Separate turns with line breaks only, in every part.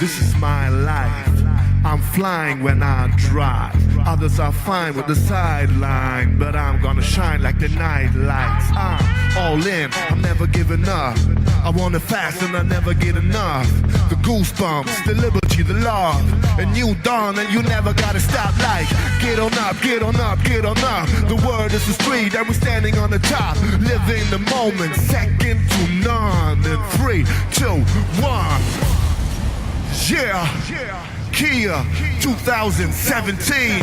this is my life. I'm flying when I drive. Others are fine with the sideline, but I'm gonna shine like the night lights. I'm all in, I'm never giving up. I want it fast and I never get enough. The goosebumps, the liberty, the love. A new dawn and you never gotta stop. Like, get on up, get on up, get on up. The word is the street and we're standing on the top. Living the moment, second to none. And 3, 2, 1. Yeah, Kia 2017.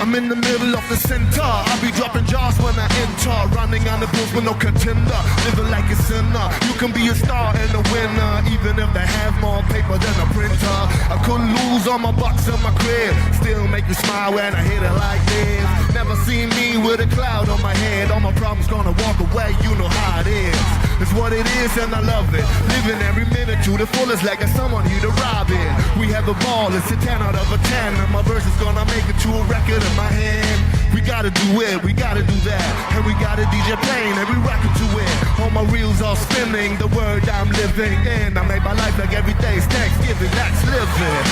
I'm in the middle of the center. I'll be dropping jars when I enter. Running on the bills with no contender. Living like a sinner. You can be a star and a winner, even if they have more paper than a printer. I couldn't lose all my bucks in my crib. Still make you smile when I hit it like this. Never seen me with a cloud on my head. All my problems gonna walk away, you know how it is. It's what it is and I love it. Living every minute to the fullest like there's someone here to rob it. We have a ball, it's a 10 out of a 10. And my verse is gonna make it to a record in my hand. We gotta do it, we gotta do that. And we got a DJ playing and we rockin' to it. All my reels are spinning, the word I'm living in. I make my life like every day's Thanksgiving, that's living.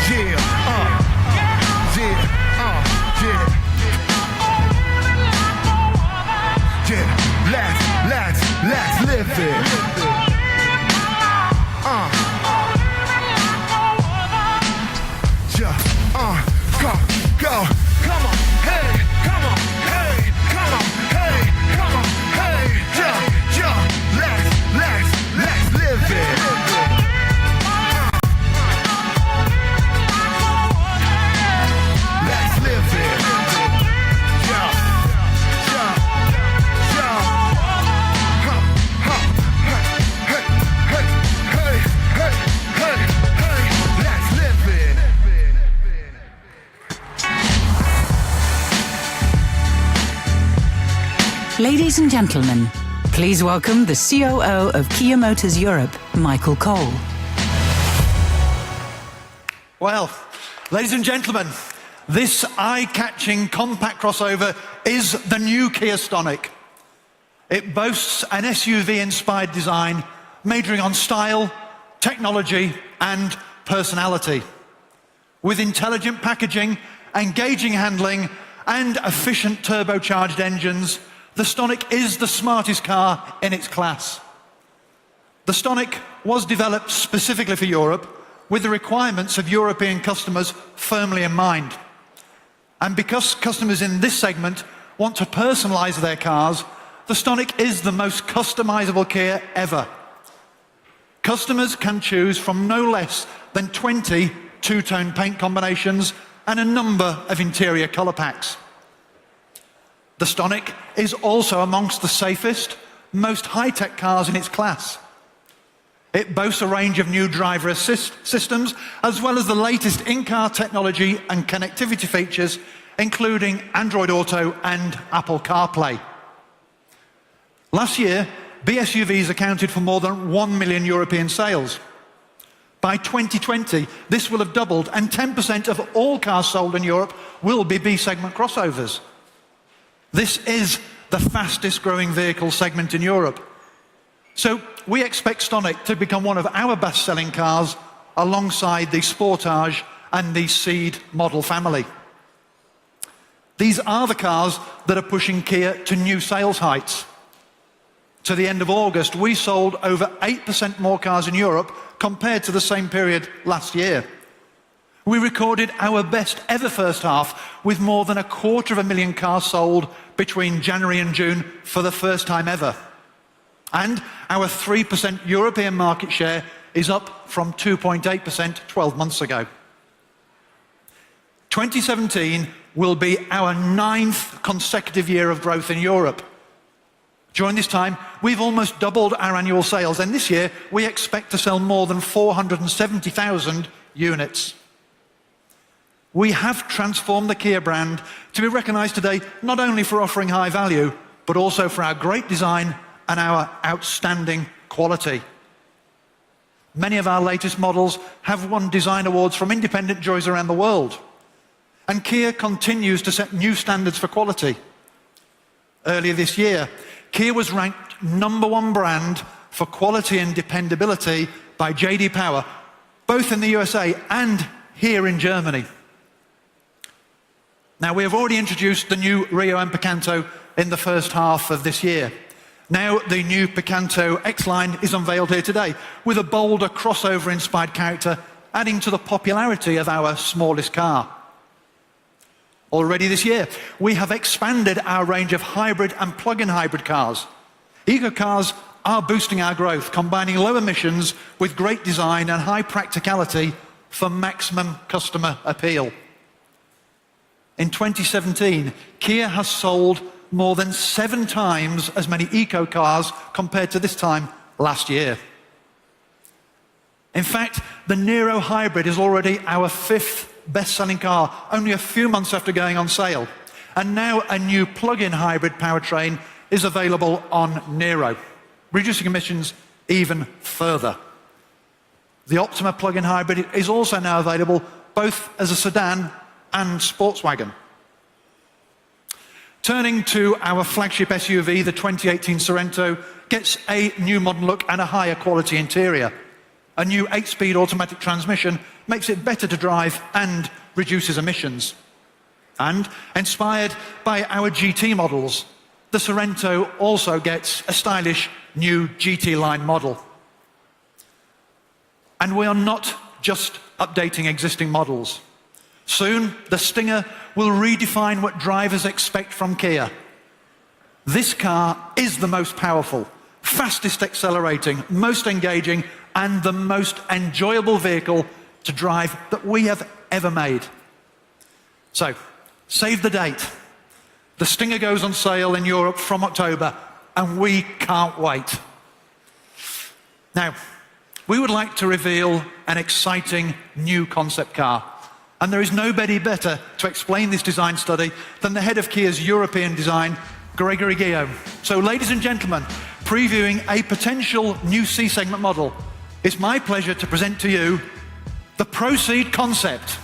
Yeah, yeah, yeah. Yeah, let's live it. Go, come on, hey, come on, hey, come on, hey, come on, hey, let's live it. Let's live it.
Ladies and gentlemen, please welcome the COO of Kia Motors Europe, Michael Cole.
Well, ladies and gentlemen, this eye-catching compact crossover is the new Kia Stonic. It boasts an SUV-inspired design, majoring on style, technology, and personality. With intelligent packaging, engaging handling, and efficient turbocharged engines, the Stonic is the smartest car in its class. The Stonic was developed specifically for Europe, with the requirements of European customers firmly in mind. And because customers in this segment want to personalize their cars, the Stonic is the most customizable Kia ever. Customers can choose from no less than 20 two-tone paint combinations and a number of interior color packs. The Stonic is also amongst the safest, most high-tech cars in its class. It boasts a range of new driver assist systems, as well as the latest in-car technology and connectivity features, including Android Auto and Apple CarPlay. Last year, BSUVs accounted for more than 1 million European sales. By 2020, this will have doubled, and 10% of all cars sold in Europe will be B-segment crossovers. This is the fastest growing vehicle segment in Europe. So we expect Stonic to become one of our best-selling cars alongside the Sportage and the Ceed model family. These are the cars that are pushing Kia to new sales heights. To the end of August, we sold over 8% more cars in Europe compared to the same period last year. We recorded our best ever first half with more than 250,000 cars sold between January and June for the first time ever. And our 3% European market share is up from 2.8% 12 months ago. 2017 will be our 9th consecutive year of growth in Europe. During this time, we've almost doubled our annual sales, and this year we expect to sell more than 470,000 units. We have transformed the Kia brand to be recognized today not only for offering high value, but also for our great design and our outstanding quality. Many of our latest models have won design awards from independent juries around the world. And Kia continues to set new standards for quality. Earlier this year, Kia was ranked #1 brand for quality and dependability by J.D. Power, both in the USA and here in Germany. Now, we have already introduced the new Rio and Picanto in the first half of this year. Now, the new Picanto X-Line is unveiled here today, with a bolder crossover-inspired character, adding to the popularity of our smallest car. Already this year, we have expanded our range of hybrid and plug-in hybrid cars. Eco-cars are boosting our growth, combining low emissions with great design and high practicality for maximum customer appeal. In 2017, Kia has sold more than 7 times as many eco-cars compared to this time last year. In fact, the Nero Hybrid is already our 5th best-selling car, only a few months after going on sale. And now a new plug-in hybrid powertrain is available on Nero, reducing emissions even further. The Optima plug-in hybrid is also now available both as a sedan and sports wagon. Turning to our flagship SUV, the 2018 Sorento gets a new modern look and a higher quality interior. A new 8-speed automatic transmission makes it better to drive and reduces emissions. And inspired by our GT models, the Sorento also gets a stylish new GT line model. And we are not just updating existing models. Soon, the Stinger will redefine what drivers expect from Kia. This car is the most powerful, fastest accelerating, most engaging, and the most enjoyable vehicle to drive that we have ever made. So, save the date. The Stinger goes on sale in Europe from October, and we can't wait. Now, we would like to reveal an exciting new concept car. And there is nobody better to explain this design study than the head of Kia's European design, Gregory Guillaume. So, ladies and gentlemen, previewing a potential new C-segment model, it's my pleasure to present to you the Proceed concept.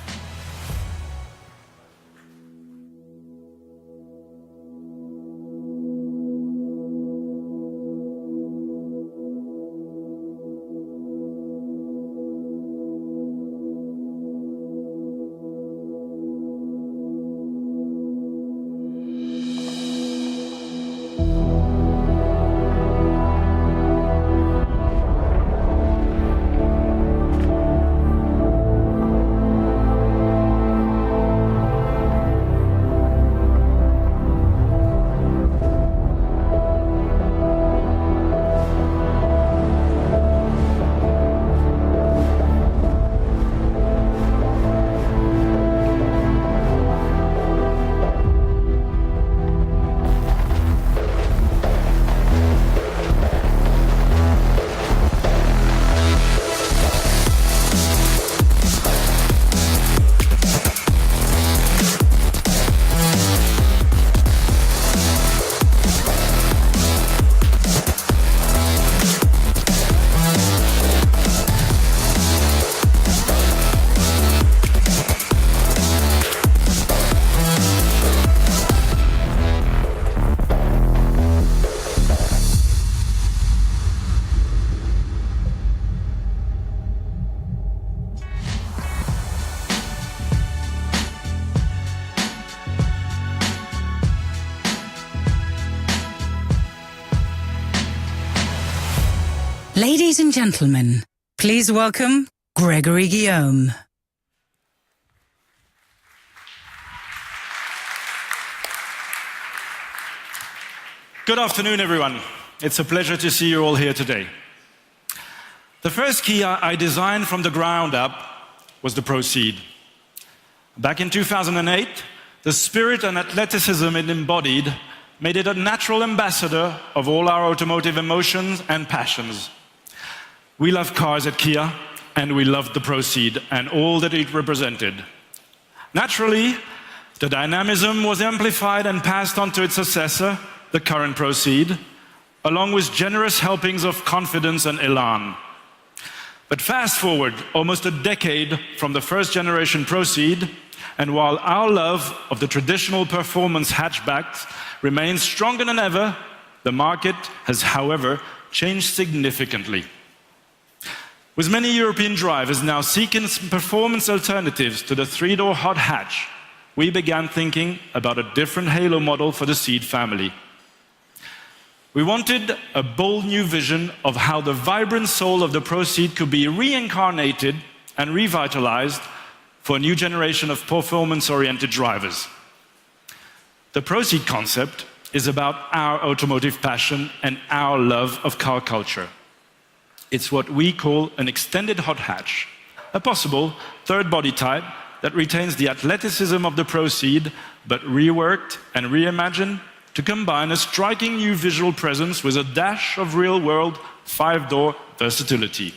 Ladies and gentlemen, please welcome Gregory Guillaume.
Good afternoon, everyone. It's a pleasure to see you all here today. The first Kia I designed from the ground up was the Proceed. Back in 2008, the spirit and athleticism it embodied made it a natural ambassador of all our automotive emotions and passions. We love cars at Kia, and we loved the Proceed and all that it represented. Naturally, the dynamism was amplified and passed on to its successor, the current Proceed, along with generous helpings of confidence and elan. But fast forward almost a decade from the first generation Proceed, and while our love of the traditional performance hatchbacks remains stronger than ever, the market has, however, changed significantly. With many European drivers now seeking some performance alternatives to the three-door hot hatch, we began thinking about a different halo model for the Ceed family. We wanted a bold new vision of how the vibrant soul of the Proceed could be reincarnated and revitalized for a new generation of performance-oriented drivers. The Proceed concept is about our automotive passion and our love of car culture. It's what we call an extended hot hatch, a possible third body type that retains the athleticism of the Proceed, but reworked and reimagined to combine a striking new visual presence with a dash of real-world five-door versatility.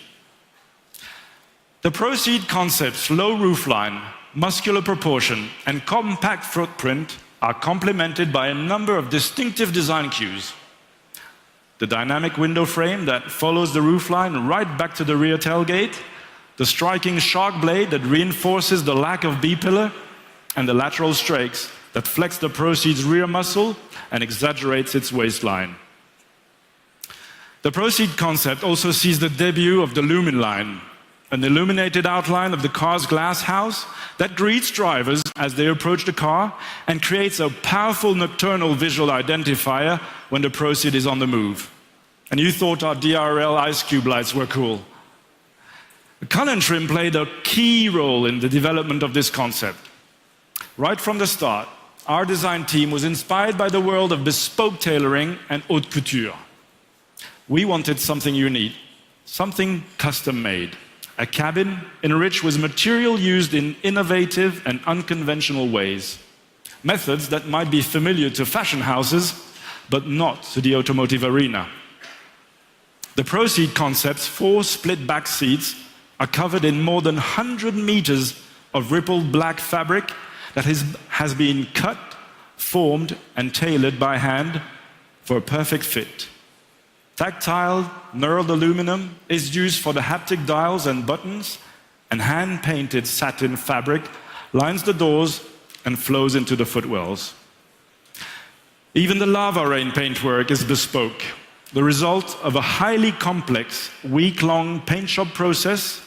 The Proceed concept's low roofline, muscular proportion, and compact footprint are complemented by a number of distinctive design cues. The dynamic window frame that follows the roofline right back to the rear tailgate, the striking shark blade that reinforces the lack of B-pillar, and the lateral strakes that flex the Proceed's rear muscle and exaggerates its waistline. The Proceed concept also sees the debut of the Lumin line, an illuminated outline of the car's glass house that greets drivers as they approach the car and creates a powerful nocturnal visual identifier when the Proceed is on the move. And you thought our DRL ice cube lights were cool. The color trim played a key role in the development of this concept. Right from the start, our design team was inspired by the world of bespoke tailoring and haute couture. We wanted something unique, something custom-made. A cabin enriched with material used in innovative and unconventional ways. Methods that might be familiar to fashion houses, but not to the automotive arena. The Proceed concept's 4 split back seats are covered in more than 100 meters of rippled black fabric that has been cut, formed, and tailored by hand for a perfect fit. Tactile, knurled aluminum is used for the haptic dials and buttons, and hand-painted satin fabric lines the doors and flows into the footwells. Even the lava rain paintwork is bespoke, the result of a highly complex, week-long paint shop process.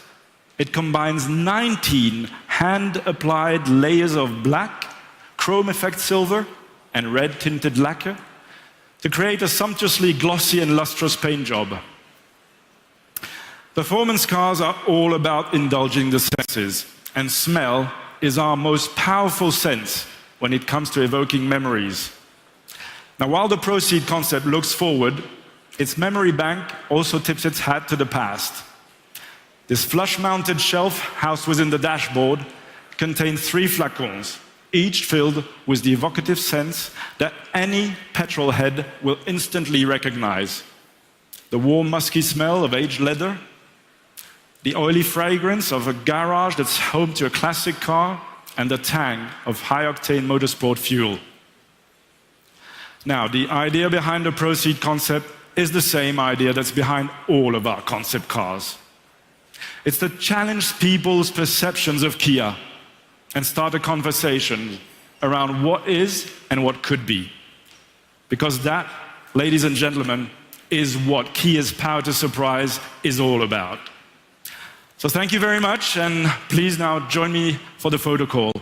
It combines 19 hand-applied layers of black, chrome effect silver, and red-tinted lacquer to create a sumptuously glossy and lustrous paint job. Performance cars are all about indulging the senses, and smell is our most powerful sense when it comes to evoking memories. Now, while the Proceed concept looks forward, its memory bank also tips its hat to the past. This flush-mounted shelf housed within the dashboard contains 3 flacons, each filled with the evocative scents that any petrol head will instantly recognize. The warm, musky smell of aged leather, the oily fragrance of a garage that's home to a classic car, and the tang of high-octane motorsport fuel. Now, the idea behind the Proceed concept is the same idea that's behind all of our concept cars. It's to challenge people's perceptions of Kia and start a conversation around what is and what could be. Because that, ladies and gentlemen, is what Kia's Power to Surprise is all about. So thank you very much, and please now join me for the photo call.